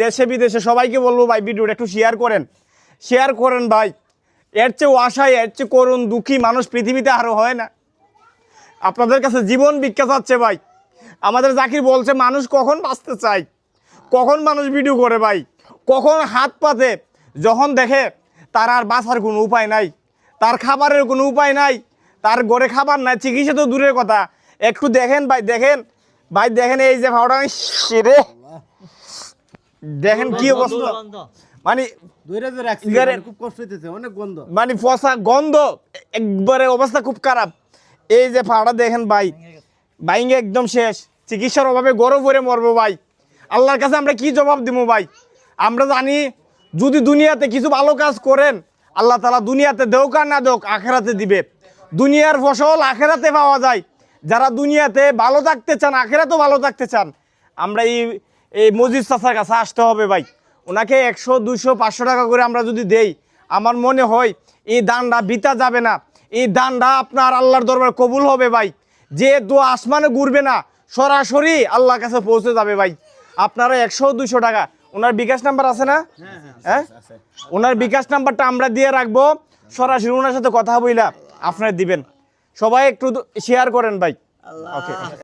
দেশে বিদেশে সবাইকে বলবো ভাই ভিডিওটা একটু শেয়ার করেন ভাই। এর চেয়ে আশায় এর চেয়ে করুন দুঃখী মানুষ পৃথিবীতে আরও হয় না। আপনাদের কাছে জীবন ভিক্ষা চাচ্ছে ভাই। আমাদের জাকির বলছে মানুষ কখন বাঁচতে চায়, কখন মানুষ ভিডিও করে ভাই, কখন হাত পাতে, যখন দেখে তার আর বাঁচার কোনো উপায় নাই, তার খাবারের কোনো উপায় নাই, তার ঘরে খাবার নাই, চিকিৎসা তো দূরের কথা। একটু দেখেন ভাই, দেখেন এই যে ভাওটা রে, দেখেন কি অবস্থা, মানে খুব কষ্ট হইতেছে, অনেক গন্ধ, মানে পচা গন্ধ, একবারে অবস্থা খুব খারাপ। এই যে ফাড়া দেখেন ভাই, বাইঙ্গে একদম শেষ, চিকিৎসার অভাবে গরম করে মরবো ভাই। আল্লাহর কাছে আমরা কি জবাব দিব ভাই? আমরা জানি যদি দুনিয়াতে কিছু ভালো কাজ করেন আল্লাহ তাআলা দুনিয়াতে দেওক আর না দেওক আখেরাতে দিবে। দুনিয়ার ফসল আখেরাতে পাওয়া যায়। যারা দুনিয়াতে ভালো থাকতে চান, আখেরাতেও ভালো থাকতে চান, আমরা এই মজিদ চাচার কাছে আসতে হবে ভাই। ওনাকে 100, 200, 500 টাকা করে আমরা যদি দেই, আমার মনে হয় এই দানটা বিতা যাবে না। এই দানটা আপনার আল্লাহর দরবারে কবুল হবে ভাই। যে দোয়া আসমানে ঘুরবে না, সরাসরি আল্লাহর কাছে পৌঁছে যাবে ভাই। আপনারা 100, 200 টাকা, ওনার বিকাশ নাম্বার আছে না? হ্যাঁ, ওনার বিকাশ নাম্বারটা আমরা দিয়ে রাখবো, সরাসরি ওনার সাথে কথা বইলা আপনারা দিবেন। সবাই একটু শেয়ার করেন ভাই। ওকে।